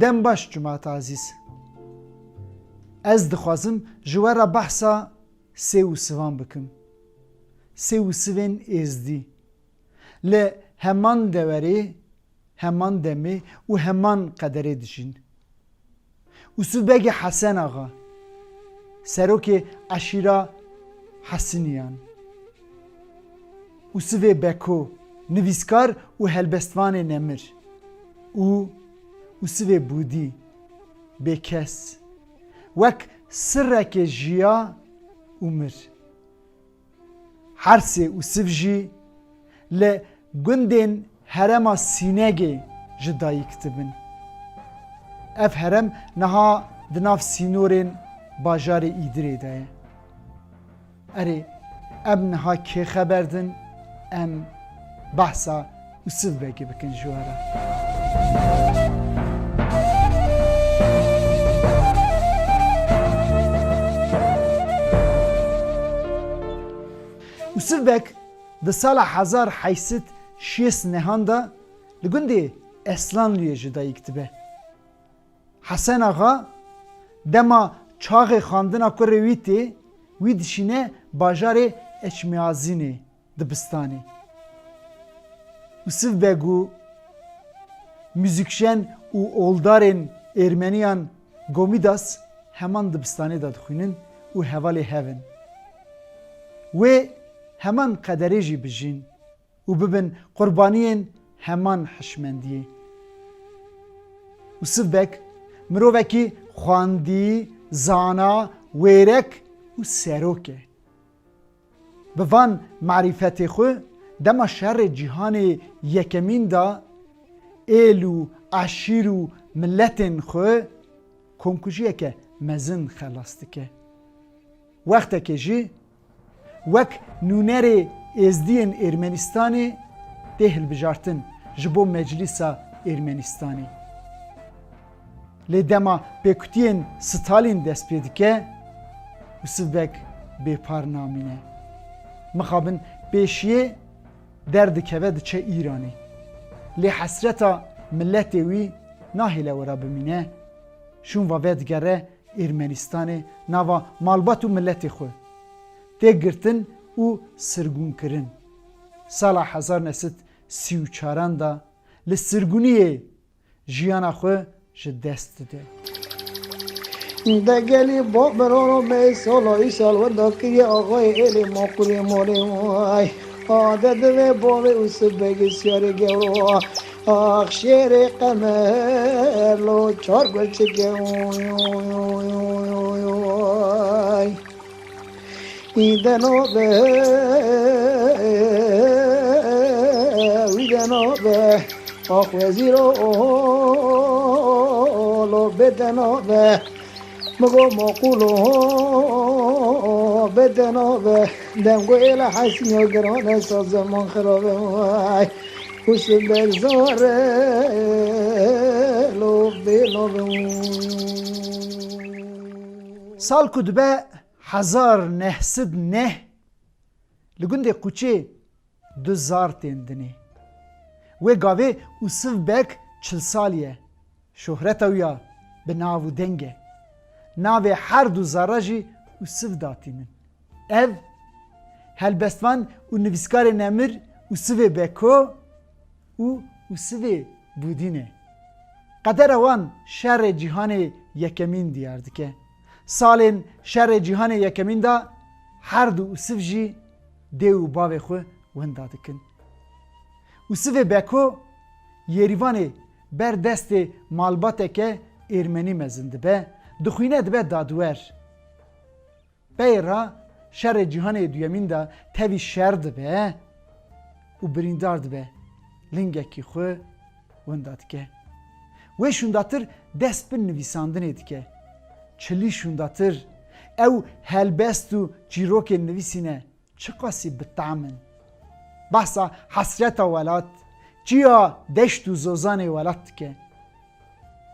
دم باش جماعت عزیز از دخوازم جوارا بحثا سه و سوان بکم سه و سوین ازدی ل همان دوری همان دمی و همان قدره دشین و سو بگه حسن آقا سروک عشیرا حسنیان و سو بکو نویسکار و هلبستوان نمر و سو بودی بکس وک سرک جیا عمر هر سه و سو جی ل گندین هرم سینگی جدایی کتبن اف هرم نها دناف سینورین باجار ایدری دایه اره اب نها که خبردن ام بحثا وسف بگی بکن جوارا وسف بک ده سال 1800 نهاندا لگندی اسلان لیه جدایی کتبه حسن آقا دما چاق خاندنا کره ویتی وی دشینه باجار اچمیازینی دبستانی وسف بگو müzikşen u oldarên Ermeniyan Gomidas heman dibistanê da dixwînin û hevalê hevin. Wê heman qederê jî bijîn û bibin qurbaniyên heman hişmendiyê. Yusuf Bek mirovekî xwandî, zana, wêrek û serok e. Bi van marîfetê xwe dema şerê cîhanê yekemîn da êl û eşîr û milletên xwe komkujiyeke mezin xelas dike. Wextekê jî wek nûnerê êzdiyên Ermenistanê tê hilbijartin ji bo Meclîsa Ermenistanê. Lê dema pêkutiyên Stalîn dest pê dike, Yusuf Bek bêpar namîne. Mixabin pêşiyê derdikeve diçe İranê. Lê hesreta milletê wî nahêle wera bimîne, şûn va vedgere Ermenistanê nava malbat û milletê xwe. Tê girtin û sirgûnkirin. Sala 1934 da li sirgûniyê jiyana xwe ji dest dide. دگلی با برانو به سالای سال و داکی آقای ایلی مقولی مولی وای عادت و باوی اوسو بگسیاری گرو آخ شیر قمر لو چار گلچه گوی ایدنو به ویدنو به آخ وزیرو لو بدنو به مگو مقولو بدنا به دمگو ایل حسنی و گرانه ساز زمان خرابه وای خوش برزاره لو بیلو Sal ku dibe 1909 li gundê Quçê du zar tên dinê. Wê gavê Yusuf Bek 40 salî ye. Şohreta wî ya bi nav û deng e. Navê her du zara jî Yusuf datînin. Ev helbestvan û nivîskarên emir Yusufê Beko û Yusufê Budîn e. Qedera wan şerê cîhanê yekemîn diyar dike. Salên şerê cîhanê yekemîn da her du Yusuf jî dê û bavê xwe winda dikin. Yusufê Beko Yerîvanê ber destê malbateke Ermenî mezin dibe. Dixwîne dibe dadwer. Beyê ra şerê cîhanê duyemîn da tevî şer dibe û birîndar dibe. Lingekî xwe winda dike. Wê şûndatir dest bi nivîsandinê dike. Çilî şûndatir ew helbest û çîrokên nivîsîne çi qasî bi temin. Behsa hesreta welat, çiya deşt û zozanê welat dike.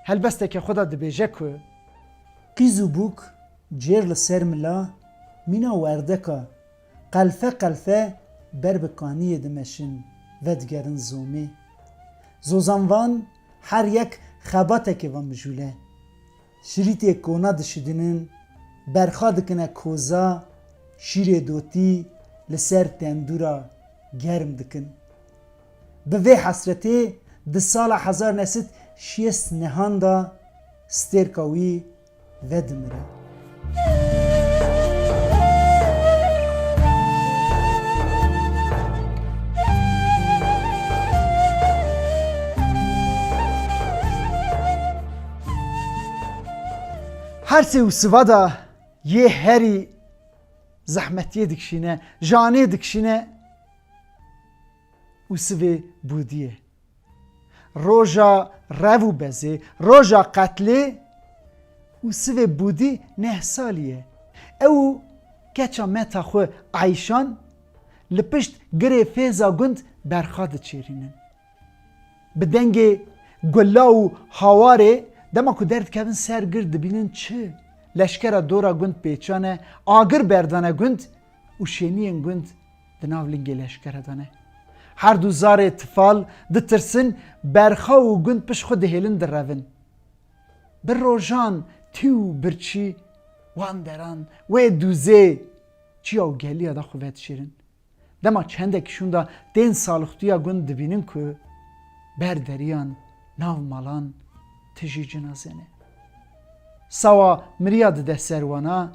Helbesteke xwe da dibêje ku قیز و بوک جیر لسر ملا مینا وردکا قلفه قلفه بر بکانیه دمشن ودگرن زومی زوزانوان هر یک xebateke van mijûle. Şirîtê kona dişidinin, berxa dikine koza, şîrê dotî li ser tendûra germ dikin. Bi vê hesretê di sala 1960 nehan da stêrka wî vedimire. Her sê û siva da yê herî zehmetiyê dikişîne, janê dikişîne û sivê bûdiyê. Roja rev û bezê, roja qetlê û sivê bûdî neh salî ye. Ew keça meta xwe Eyşan li pişt girê fêza gund berxa diçêrînin. Bi dengê gulla û hawarê dema ku derdikevin ser gir dibînin çi? Leşkera dora gund pêçane, agir berdane gund û şêniyên gund di nav lingê leşkere dane. Her du zarê tifal ditirsin, berxa û gund piş xwe dihêlin direvin. Bir rojan tî û birçî wan deran wê dûzê çiya û geliya da xwe vedişêrin. Dema çendekî şûn da tên salixtiya gund dibînin ku berderiyan nav malan tijî cinazene. Sawa miriya dide serwana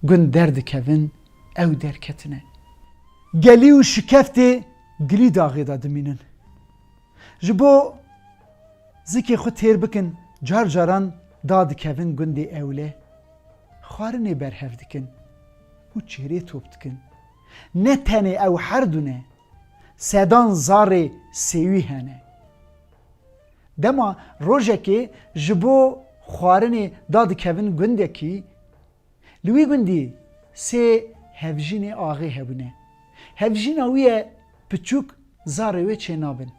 gund derdikevin ew derketine. Gelî û şikeftê gilî daxê da dimînin. Ji bo zikê xwe têr bikin car caran da dikevin gundê ewle. Xwarinê berhev dikin û çêrê top dikin. Ne tenê ew her du ne, sedan zarê sêwî hene. Dema rojekê ji bo xwarinê da dikevin gundekî, li wî gundî sê hevjînê axê hebûne. Hevjîna wî ye piçûk zarê wê çênabin.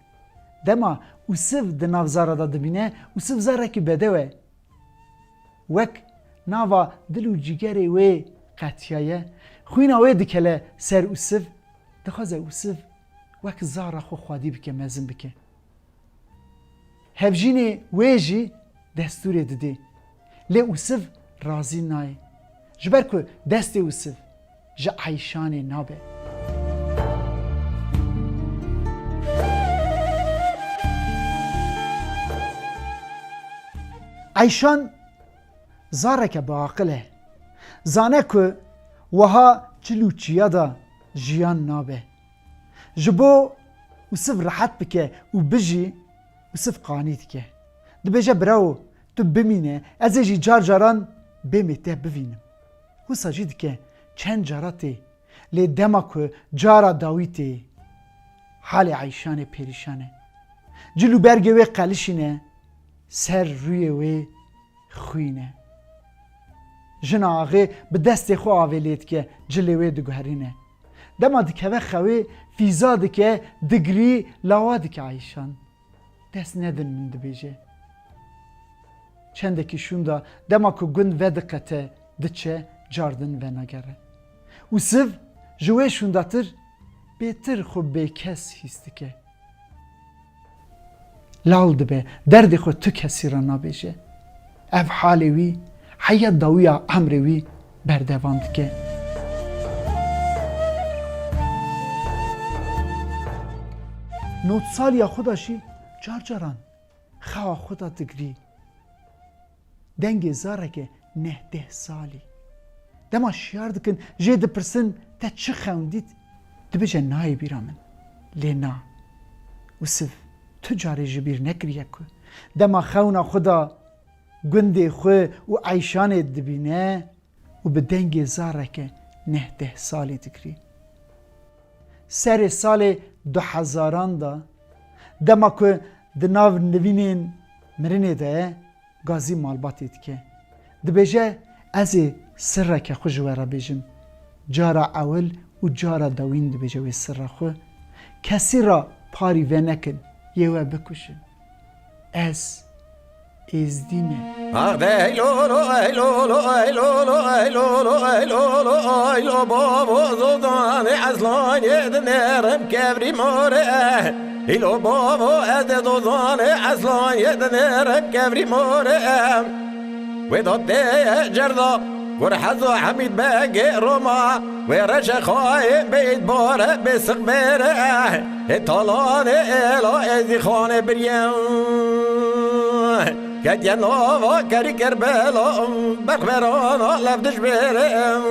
Dema ûsiv di nav zara da dibîne, ûsiv zarekî bedew e. Wek nava dil û cîgerê wê qetiya ye, xwîna wê dikele ser ûsiv, dixwaze ûsiv wek zara xwe xwedî bike, mezin bike. Hevjînê wê jî destûrê didê. Lê ûsiv razî naye. Ji ber ku destê ûsiv ji Eyşanê nabe. Eyşan zareke biaqil e. Zane ku wiha çil û çiya da jiyan nabe. Ji bo ûsiv rihet bike û bijî, ûsiv qanî dike. Dibêje birawo tu bimîne, ez ê jî car caran bêmê te bivînim. Wisa jî dike çend cara tê, lê dema ku cara dawî tê, halê Eyşanê perîşan e. Cil û bergê wê qelişîne, ser rûyê wê xwîne. Jina axê bi destê xwe avê lê dike, cilê wê diguherîne. Dema dikeve xewê fîza dike, digirî lawa dike Eyşan. Dest nedin min dibêje. Çendekî şûn da dema ku gund vediqete diçe, cardin venagere. Ûsiv ji wê şûndatir bêtir xwe bêkes hîs dike. Lal dibe, derdê xwe tu kesî re nabêje. Ev halê wî heya dawiya emrê wî berdevan dike. Notsaliya xwe da jî car caran xewa xwe da digirî. Dengê zareke nehdeh salî. Dema şiyar dikin jê dipirsin te çi xewndît, dibêje nayê bîra min. Lê na. Ûsiv tu carê ji bîr nekiriye ku dema xewna xwe da gundê xwe û Eyşanê dibîne û bi dengê zareke nehdeh salî digirî. Serê salê 2000 da dema ku di nav nivînên mirinê de ye, Gazî malbatê dike. Dibêje ez ê sirreke xwe ji we re bêjim. Cara ewil û cara dawîn dibêje wê sirra xwe. Kesî ra parî vê nekin, yê we bikuşin. Ez êzdîme. ایلو بابا اد دوزان اصلا یدن رب کفری مورم و داده جردا ور حزو حمید بگ روما و رش خواهی بید باره بسق بره طالان الا ازی خانه بریم کت یا نوا کری کربلا بخبرانا لفدش برم